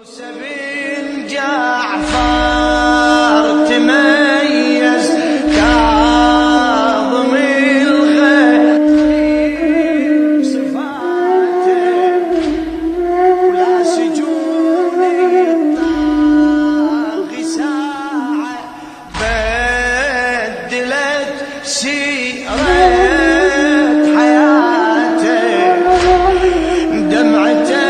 سبيل جعفر تميز كاظم الغيظ صفاته ولا سجون الطاغي ساعة بدلت سيرة حياته دمعته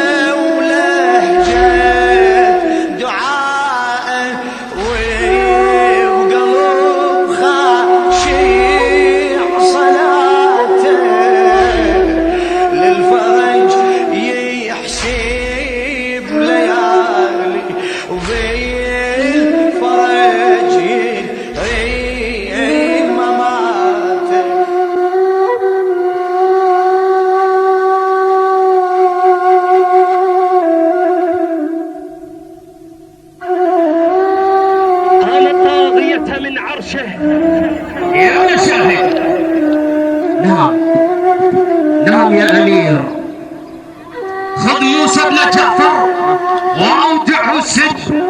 من عرشه يا شاهد. نعم يا أمير. خذ موسى بن جعفر وأودعه السجن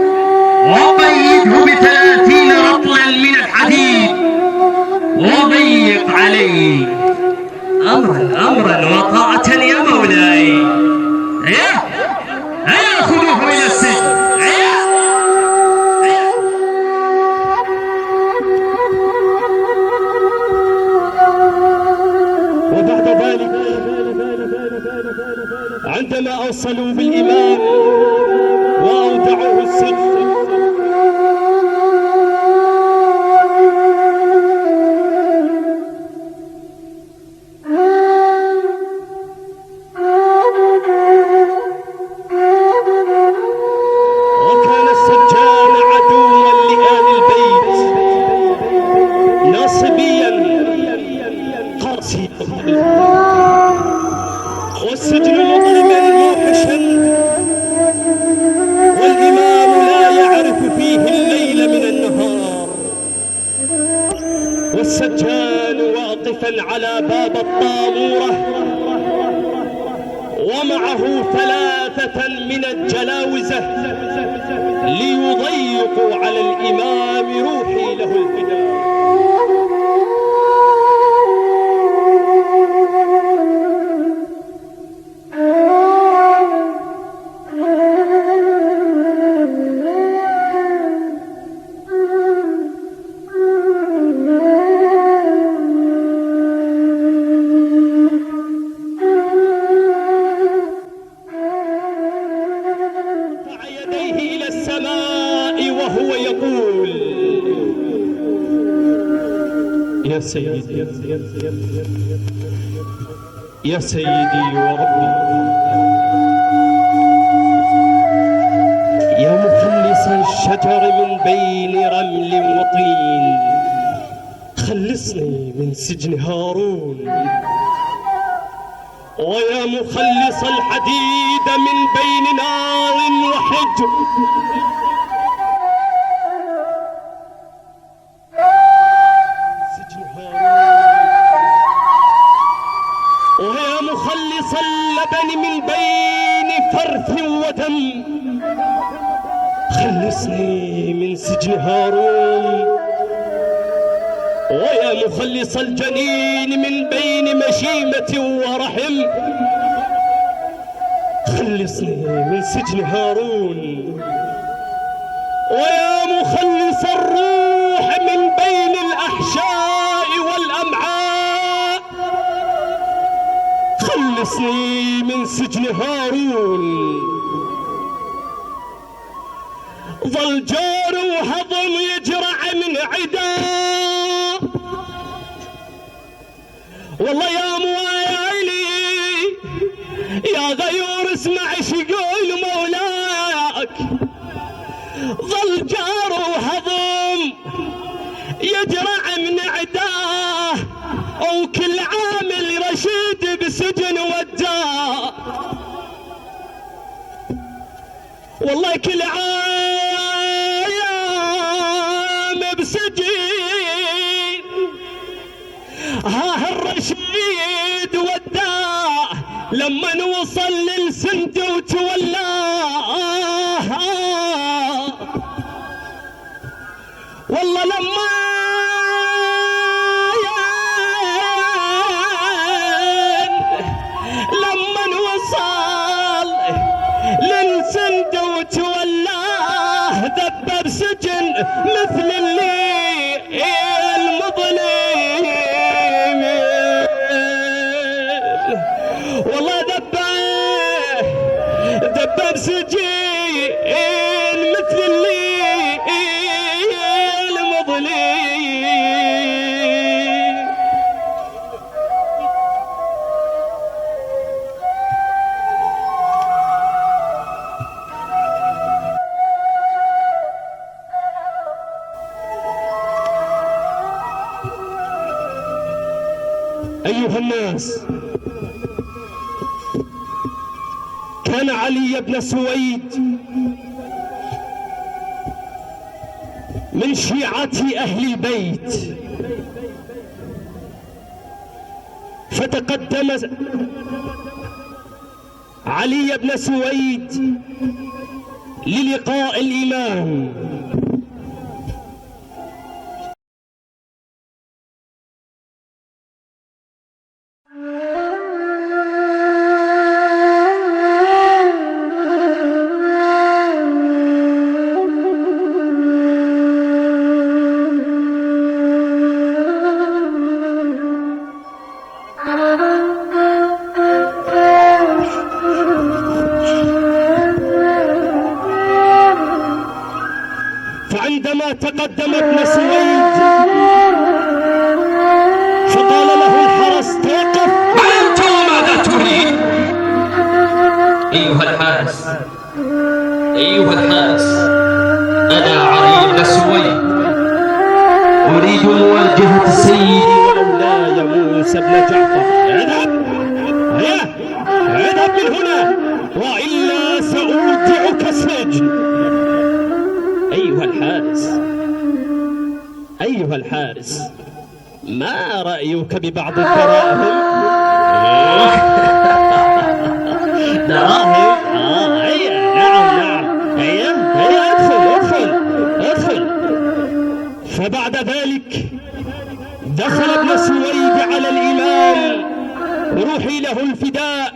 وقيده ب30 رطلا من الحديد وضيق عليه. أمرا وطاعة يا مولاي. هيا خذوه إلى السجن. وبعد ذلك عندما أوصلوا بالإمام وأودعوه السجن وكان السجان عدوا لآل البيت ناصبيا قاسيا والسجن مظلما موحشا والإمام لا يعرف فيه الليل من النهار والسجان واقفا على باب الطامورة ومعه 3 من الجلاوزة ليضيقوا على الإمام روحي له الفداء. إلى السماء وهو يقول: يا سيدي يا سيدي وربي، يا مخلص الشجر من بين رمل وطين، خلصني من سجن هارون، ويا مخلص الحديد من بين نار وحجر، سجن هارون، ويا مخلص اللبن من بين فرث ودم، خلصني من سجن هارون، ويا مخلص الجنين من بين مشيمة ورحم، خلصني من سجن هارون، ويا مخلص الروح من بين الأحشاء والأمعاء، خلصني من سجن هارون. ظل جار وهضم يجرع من عداه، والله يا موالي يا غيور اسمع ايش يقول مولاك. ظل جار وهضم يجرع من عداه، وكل عامل رشيد بسجن وداه، والله كل عام بسجن الرشيد وداه، لما نوصل للسند وتولاه والله لما وصل للسند وتولاه دب بسجن مثل اللي المظلم، والله دب بسجن مثل اللي المظلم. أيها الناس، كان علي بن سويد من شيعة أهل البيت، فتقدم علي بن سويد للقاء الإمام، فعندما تقدم ابن سويد فقال له الحرس توقف. أنت ماذا تريد؟ أيها الحارس أنا علي بن سويد أريد مواجهة سيدي مولاي موسى بن جعفر. اذهب من هنا وإلا سأودعك السجن. أيها الحارس ما رأيك ببعض الدراهم؟ دراهم؟ نعم هيا ادخل. فبعد ذلك دخل ابن سويد على الإمام روحي له الفداء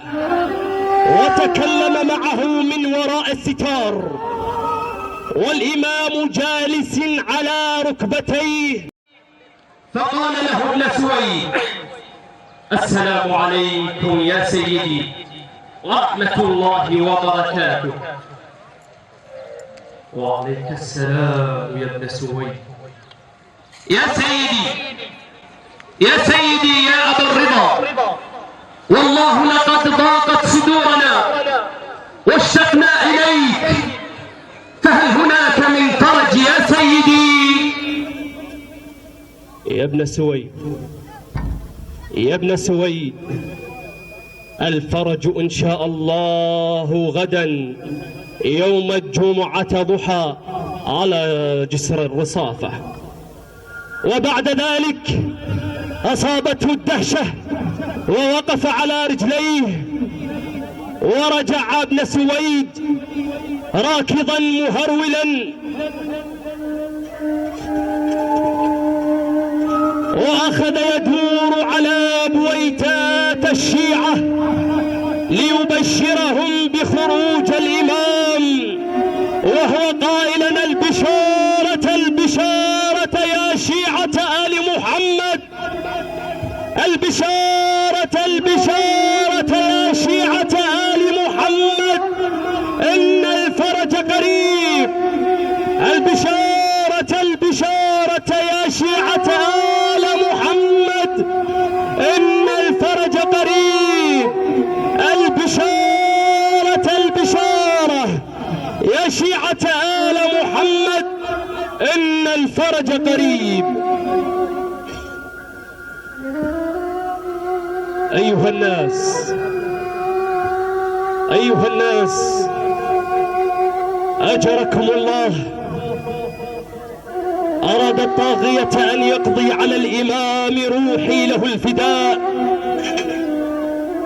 وتكلم معه من وراء الستار والإمام جالس على ركبتيه، فقال له ابن سويد: السلام عليكم يا سيدي ورحمة الله وبركاته. وعليك السلام يا ابن سويد. يا سيدي يا أبا الرضا، والله لقد ضاقت صدورنا واشتقنا إليك، فهل هناك من فرج يا سيدي؟ يا ابن سويد الفرج إن شاء الله غدا يوم الجمعة ضحى على جسر الرصافة. وبعد ذلك أصابته الدهشة ووقف على رجليه، ورجع ابن سويد راكضا مهرولا وأخذ يدور على بويتات الشيعة ليبشرهم بخروج الإمام، وهو قائلا: البشارة يا شيعة آل محمد، البشارة يا شيعة آل محمد، إن الفرج قريب. البشارة يا شيعة آل محمد، إن الفرج قريب. البشارة يا شيعة آل محمد، إن الفرج قريب. أيها الناس أجركم الله، أراد الطاغية أن يقضي على الإمام روحي له الفداء،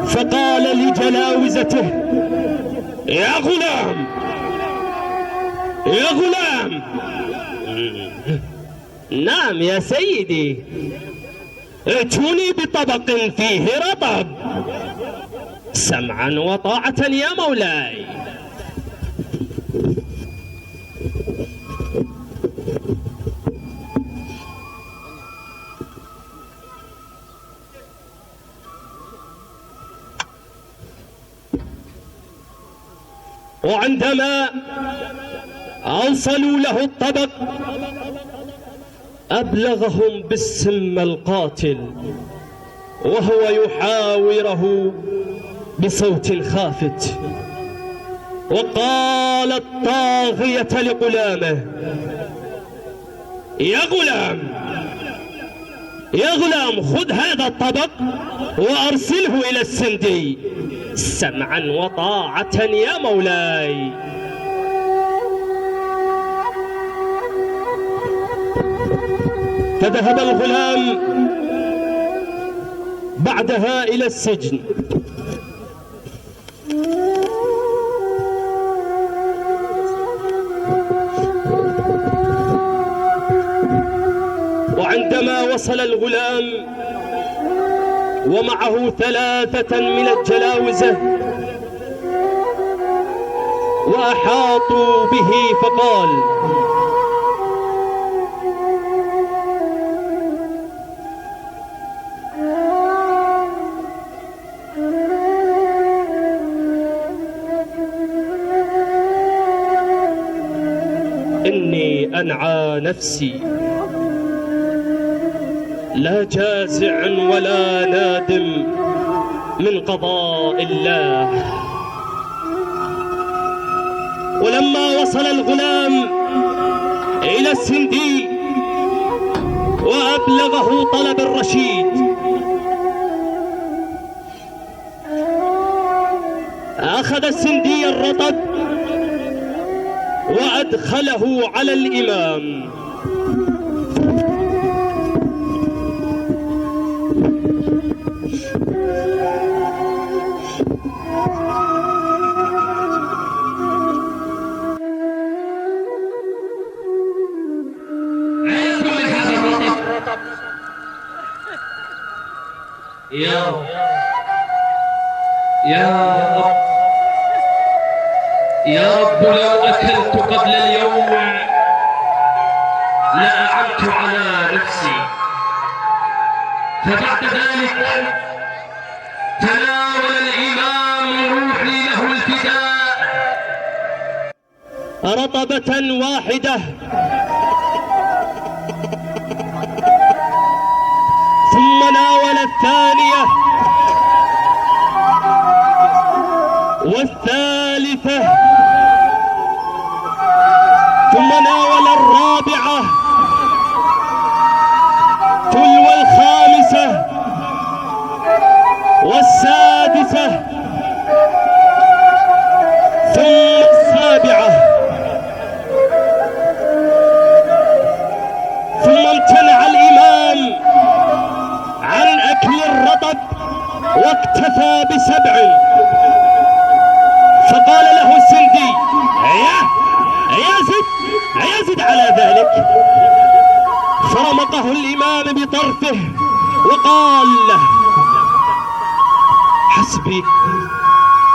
فقال لجلاوزته: يا غلام نعم يا سيدي، ائتوني بطبق فيه رطب. سمعا وطاعة يا مولاي. وعندما أوصلوا له الطبق أبلغهم بالسم القاتل، وهو يحاوره بصوت خافت، وقال الطاغية لغلامه: يا غلام خذ هذا الطبق وأرسله إلى السندي. سمعا وطاعة يا مولاي. فذهب الغلام بعدها إلى السجن، وعندما وصل الغلام ومعه 3 من الجلاوزة وأحاطوا به، فقال: إني أنعى نفسي، لا جازع ولا نادم من قضاء الله. ولما وصل الغلام إلى السندي وأبلغه طلب الرشيد، أخذ السندي الرطب وأدخله على الإمام. يا رب يا رب يا رب، لو أكلت قبل اليوم لأعنت على نفسي. فبعد ذلك تناول الإمام روحي له الفداء رطبة واحدة، ثم ناول الثانية والثالثة، ثم ناول الرابعة تلو الخامسة والسادسة، ثم السابعة، ثم امتنع الإمام عن أكل الرطب واكتفى ب7. فقال له السندي: يزد على ذلك. فرمقه الإمام بطرفه وقال له: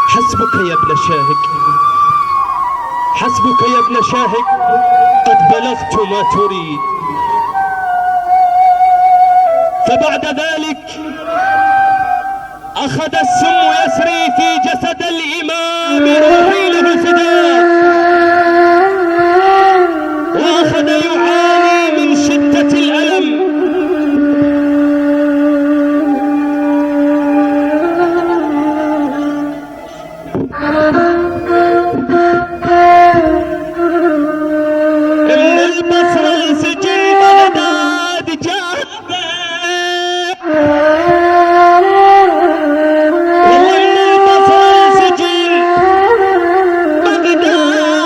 حسبك يا ابن شاهق، حسبك يا ابن شاهق، قد بلغت ما تريد. فبعد ذلك أخذ السم يسري في جسد الإمام روحي له فداء، وأخذ يعاني من شدة الألم. من البصرة لسجن بغداد جاء، والله من البصرة لسجن بغداد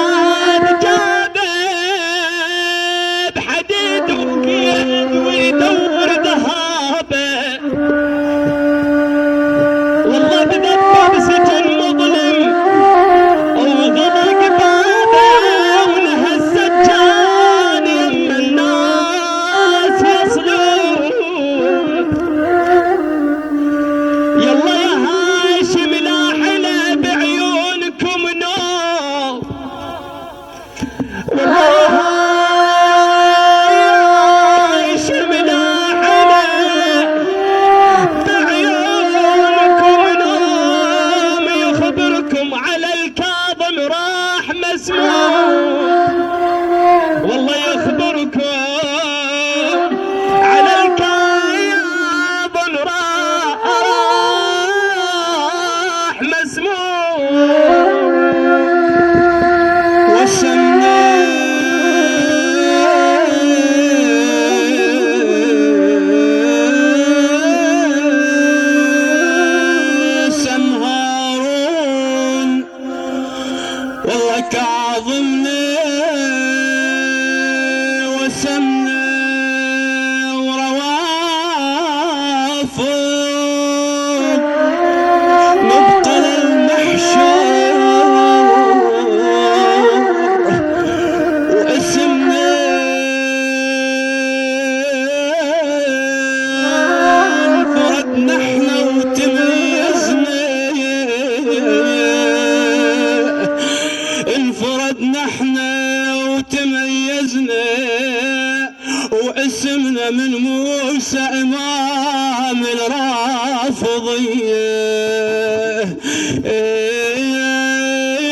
إمام الرافضية،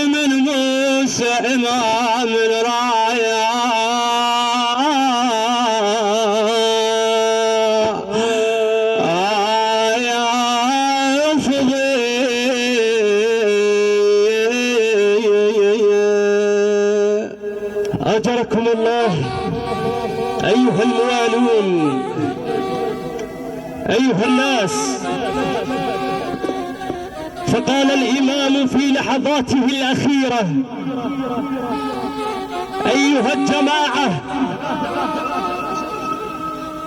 من موسى إمام الراية، أجركم الله أيها الموالون، أيها الناس. فقال الإمام في لحظاته الأخيرة: أيها الجماعة،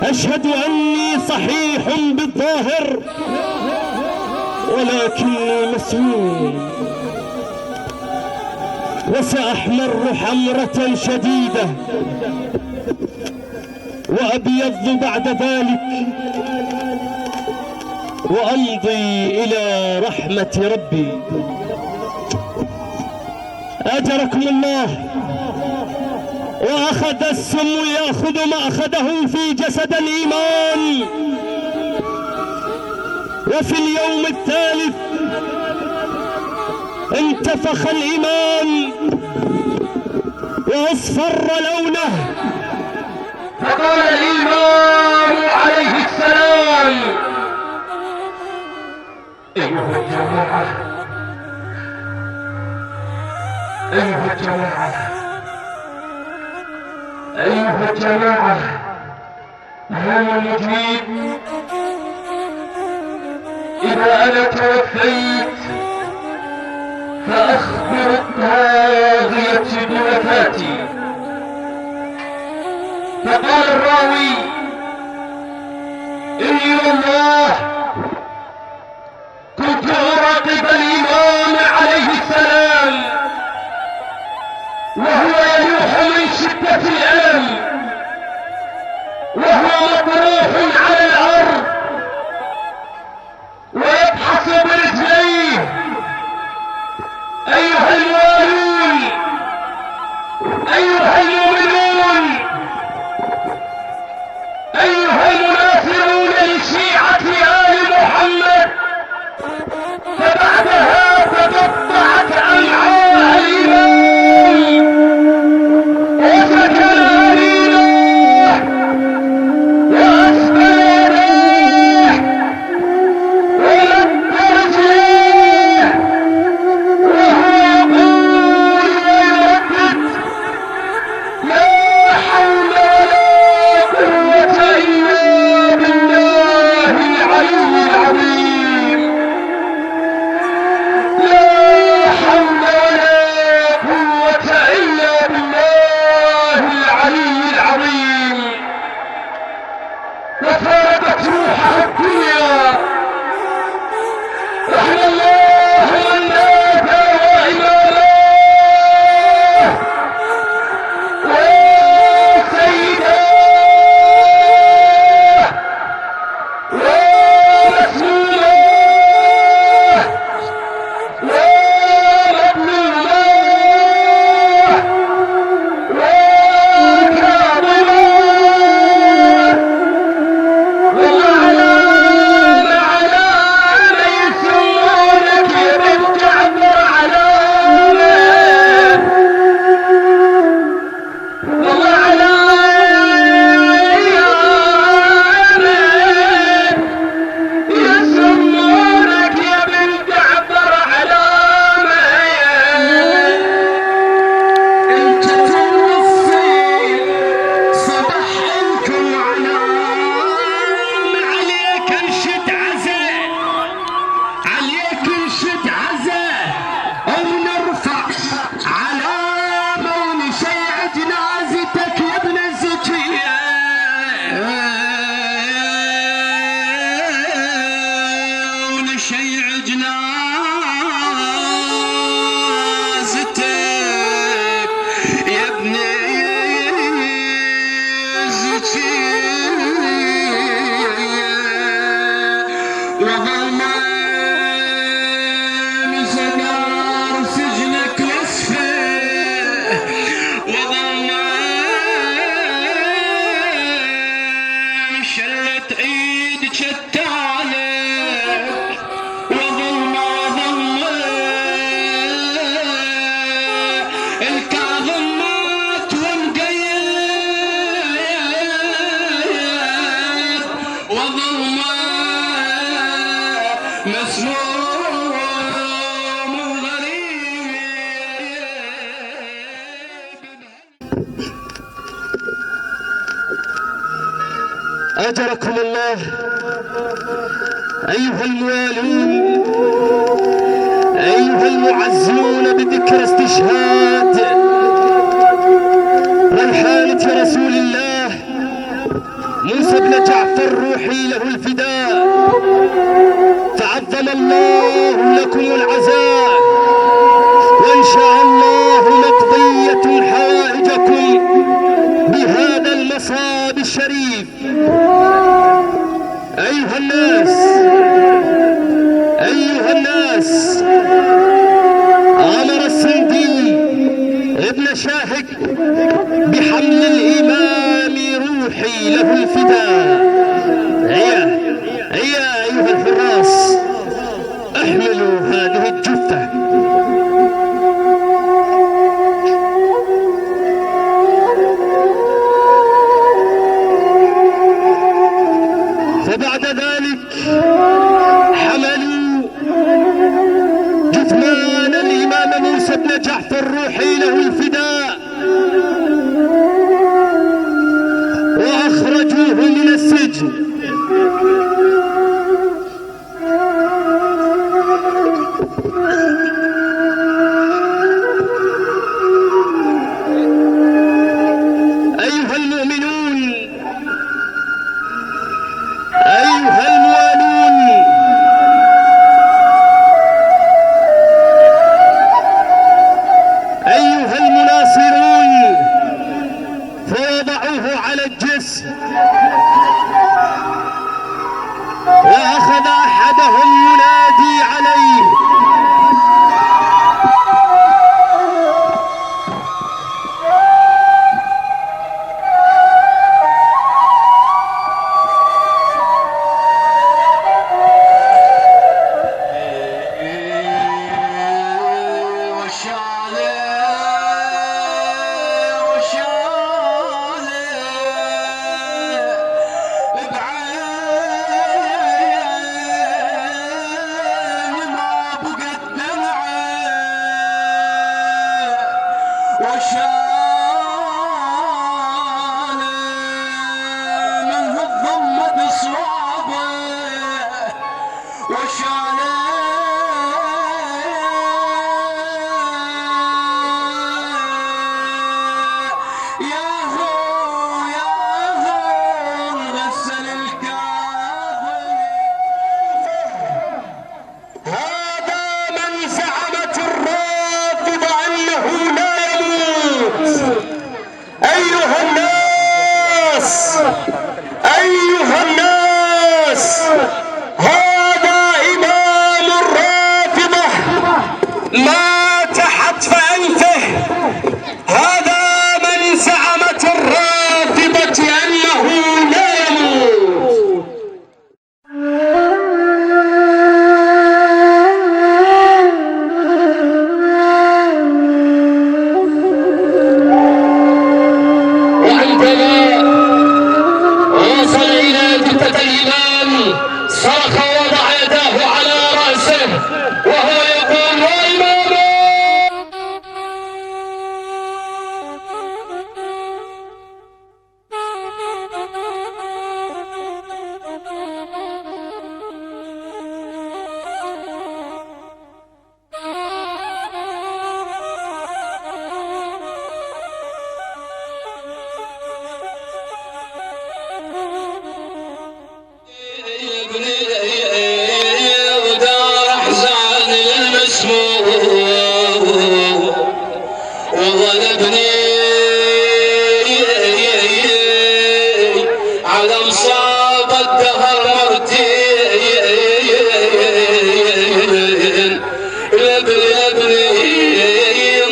أشهد أني صحيح بالظاهر ولكني مسموم، وسأحمر حمرة شديدة وأبيض بعد ذلك، وأمضي إلى رحمة ربي. أجركم الله. وأخذ السم يأخذ ما أخذه في جسد الإيمان. وفي اليوم الثالث انتفخ الإيمان واصفر لونه. فقال الإمام عليه السلام: أيها الجماعة، أيها الجماعة، أيها الجماعة، أنا مجيب. إذا أنا توفيت فأخبر الطاغية بوفاتي. فقال الراوي: إني والله كنت أراقب الإمام عليه السلام وهو يلوح من شدة الألم، وهو مطروح على الأرض ويبحث برجليه. أيها الموالون، أيها المؤمنون، أيها المناصرون لشيعة آل محمد، فبعدها تقطعت أمعاء الإمام وسكن أنينه وأسفل يديه ولد رجليه، وهو يقول ويردد: لا حول ولا قوة إلا بالله العلي العظيم، لا حول ولا قوة إلا بالله العلي العظيم. وفارقت روحه الدنيا. رحم الله من نادى وإماماه وسيداه ومسؤولاه ومظلوماه وكاظماه، وعلى من يسمونك يا بنت عبر علامه، وعلى من يسمونك يا بنت عبر علامه. انت توفي صبحكم علام، عليك انشد عزاء، عليك انشد عزاء، ونرفع علامة ونشيع جنازتك يا ابن الزكية، ونشيع جنازتك يا ابن الزكية. وظلام سجار سجنك وصفه، وظلام شلت عيد شتانه وظلمه الكاظم مات ومقيد وظلمه مسموم وغريب. أجركم الله أيها الموالون، أيها المعزون بذكر استشهاد ريحانة رسول الله موسى بن جعفر روحي له الفداء. فعظم الله لكم العزاء، وإن شاء الله مقضية حوائجكم بهذا المصاب الشريف. أيها الناس، أيها الناس، أمر السندي ابن شاهق بحمل الإمام روحي له الفداء. هيا أيها الحراس، احملوا هذه الجثة. فبعد ذلك حملوا جثمان الإمام موسى بن جعفر روحي له الفداء وأخرجوه من السجن. أيها المؤمنون، أيها الموالون، أيها المناصرون، فوضعوه على الجسر وأخذ أحدهم ينادي عليه: أيها الناس، هذا إمام الرافضة مات حتف أنفه. هذا من زعمت الرافضة أنه لا يموت. وعندما وصل إلى جثة الإمام صرخ ووضع يداه على رأسه وهو يقول: يا إمام. ودار احزان المسموم وظلبني على مصاب الدهر مرتين. لابني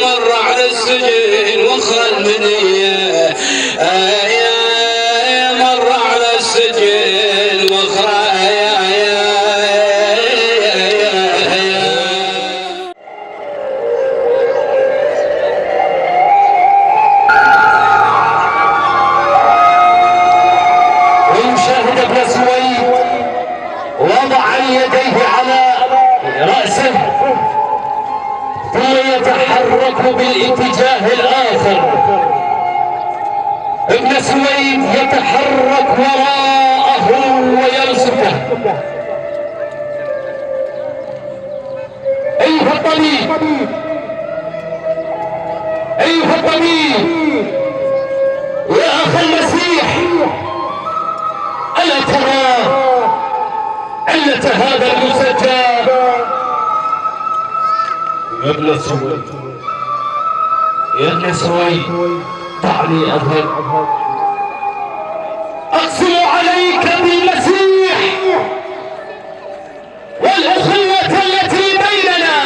مر على السجن وخل مني، مر على السجن وخرج يتحرك بالاتجاه الآخر. ابن سويد يتحرك وراءه ويرصده. أيها الطبيب، أيها الطبيب يا أخ المسيح، ألا ترى علة هذا المسجى؟ يا ابن سويد، يا ابن سويد، دعني أذهب. أقسم عليك بالمسيح والأخوة التي بيننا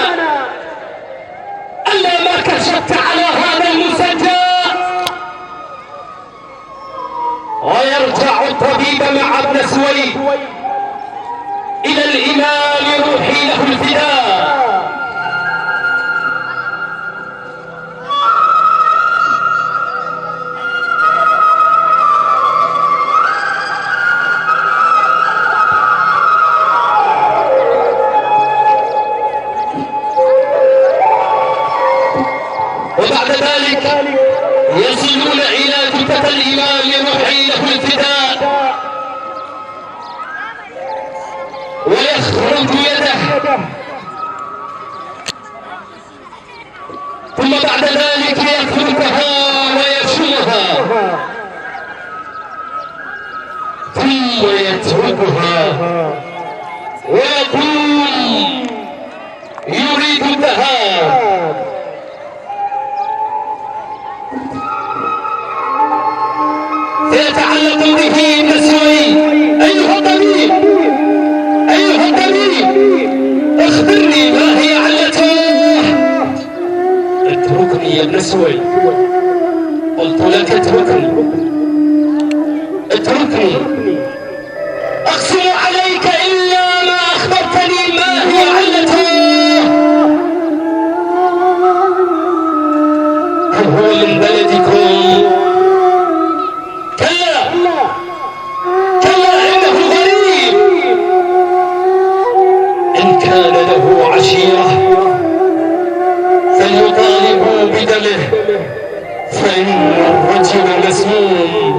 ألا ما كشفت على هذا المسجى. ويرجع الطبيب مع ابن سويد إلى الإمام روحي له الفداء. وبعد ذلك يصلون إلى جثة الإمام روحي له الفداء ويخرج يده، ثم بعد ذلك يتركها ويشمها، ثم يتركها ويقوم يريد الذهاب. فيتعلق به ابن سويد. أيها الطبيب، أيها الطبيب، أخبرني ما هي علته؟ اتركني يا ابن سويد، قلت لك اتركني، اتركني. أقسم عليك إلا ما أخبرتني ما هي علته. هل هو من بلدكم؟ كان له عشيرة فليطالبوا بدمه فإن الرجل مسموم.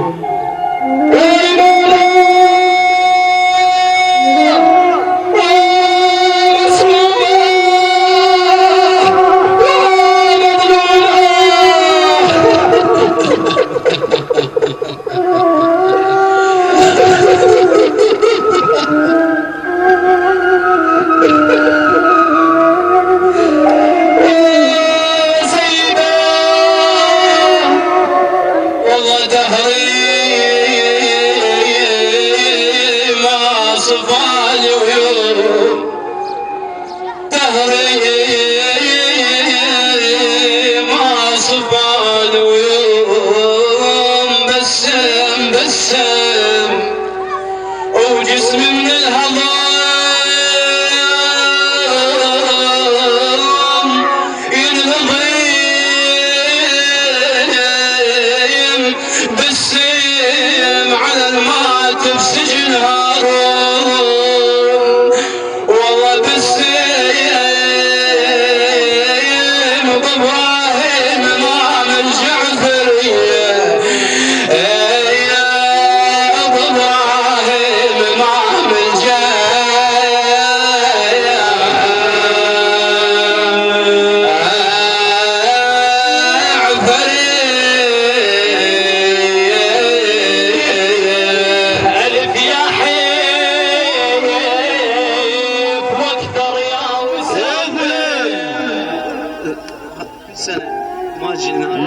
وجسمي من الهضام ينهضم بالسيم على المات في سجن هارون. والله بالسيم ضبراهيم امام الجعفريه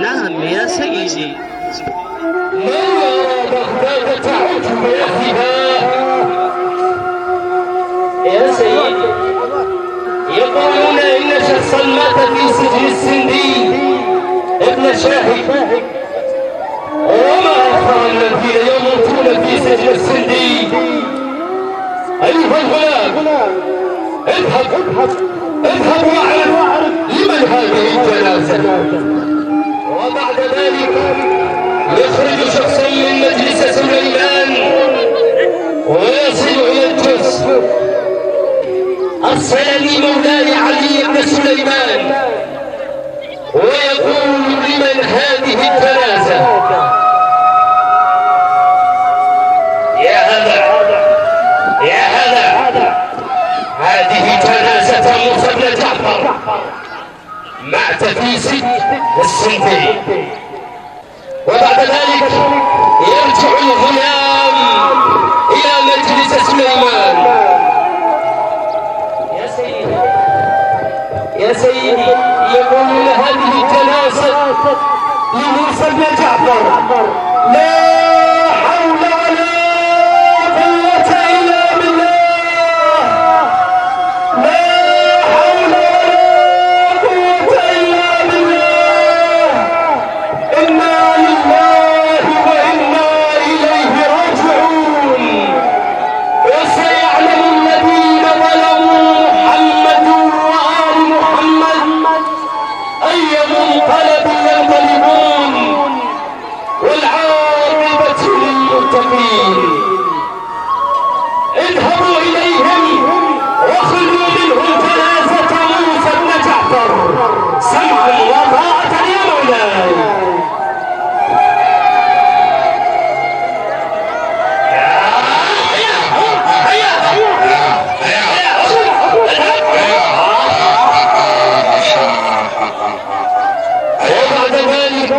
نعم يا سيدي. بغداد تعود بأهلها يا سيدي. يقولون إن شخصا مات في سجن السندي ابن شاهد، وما أخبر الذين يموتون في سجن السندي. أيها الغلام، اذهب واعرف لمن هذه الجنازة. وبعد ذلك يخرج شخصا من مجلس سليمان ويصل إلى الجسر. أرسلني مولاي علي بن سليمان مع تفيس السنتين. وبعد ذلك يرجع الغلام إلى مجلس سليمان. يا سيدي يقول هذه الجنازة لموسى بن جعفر. لا حول ولا قوة إلا بالله. لا حول ولا قوة إلا بالله. إنا لله وإنا إليه راجعون. وسيعلم الذين ظلموا محمد وآل محمد أي منقلب ينقلبون. والعاقبة للمتقين. اذهبوا إليهم وخذوا منهم جنازة موسى بن جعفر سمعا وطاعة يا مولاي. وبعد ذلك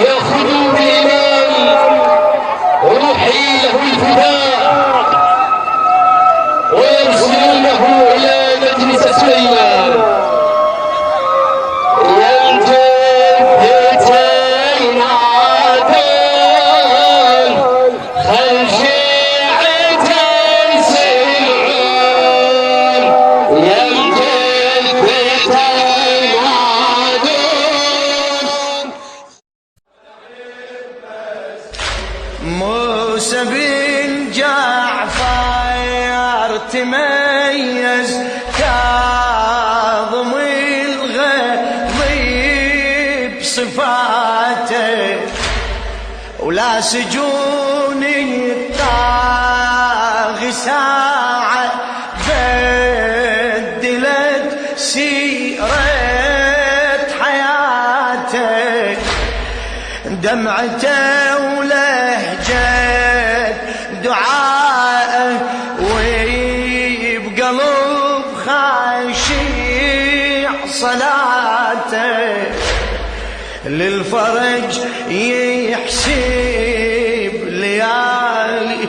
يأخذوا بالإمام روحي له الفداء ويرسلونه إلى مجلس سليمان. يمجد بيتين عادل خلشيعة سمعون. يمجد بيتين عادل. موسى بن جعفر تميز كاظم الغيظ بصفاته. ولا سجون الطاغي ساعة بدلت سيرة حياته. دمعته ولهجة دعاءه وبقلب خاشع صلاته. للفرج يحسب ليالي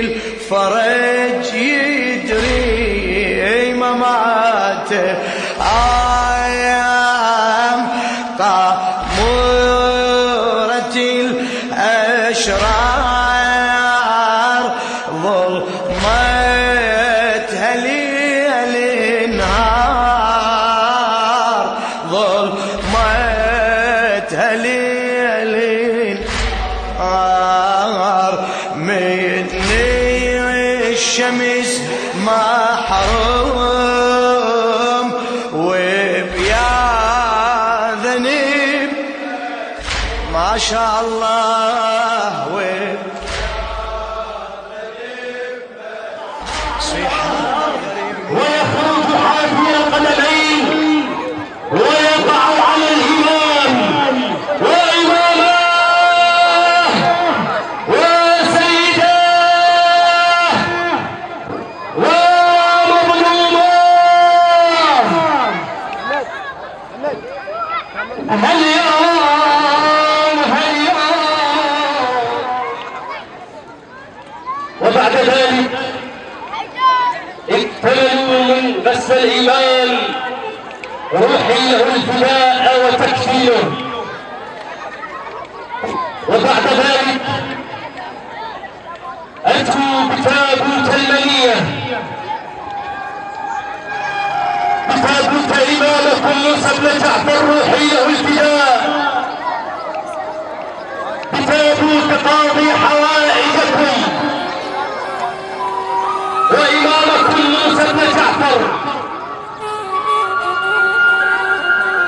وبالفرج يدري مماته. آيام طامورة الأشرار ظلمتها ليل نهار. ظلمتها ليل نهار. مني الشمس محروم وبيا ذنب ما شاء الله. ويخرج حافي القدمين ويقع على الإمام وإمامه وسيداه ومظلوماه. هل يوم هل يوم. وبعد ذلك اكتملوا من غسل الإمام روحي له الفداء وتكفيره. وبعد ذلك أتوا بتابوت المنية بتابوت إمامكم موسى بن جعفر روحي له الفداء. بتابوت قاضي حوائجكم وإمامكم موسى بن جعفر.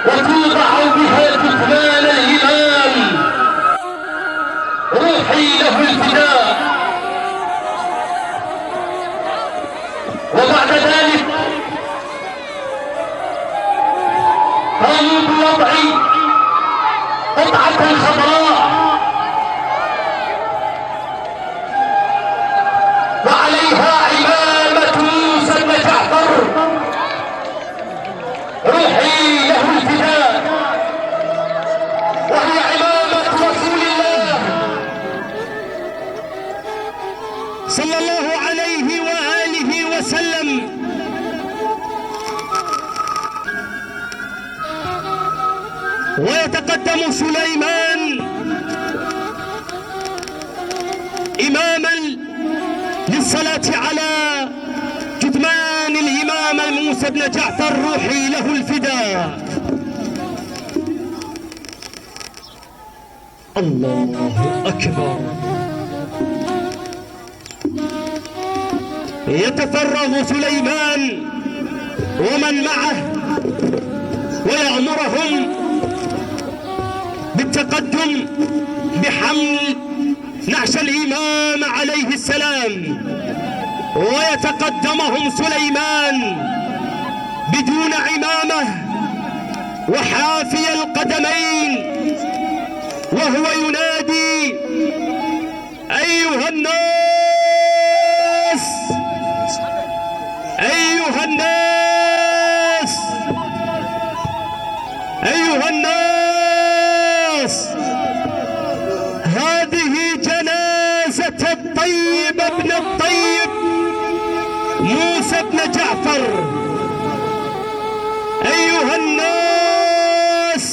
وتوضع بها كتمان الإمام روحي له الفداء. وبعد ذلك قاموا بوضع قطعة خضراء صلى الله عليه وآله وسلم. ويتقدم سليمان إماما للصلاة على كتمان الإمام موسى بن جعفر روحي له الفداء. الله أكبر. يتفرغ سليمان ومن معه ويأمرهم بالتقدم بحمل نعش الإمام عليه السلام، ويتقدمهم سليمان بدون عمامة وحافي القدمين وهو ينادي: أيها الناس، أيها الناس، أيها الناس، هذه جنازة الطيب ابن الطيب موسى بن جعفر. أيها الناس،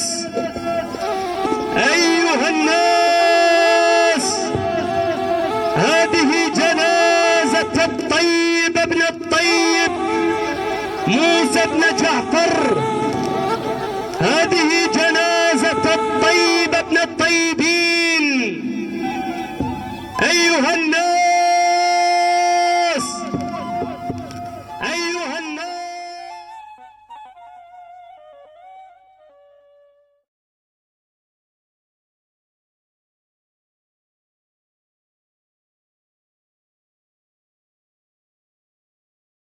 أيها الناس، هذه جنازة الطيب ابن الطيب موسى بن جعفر. هذه جنازة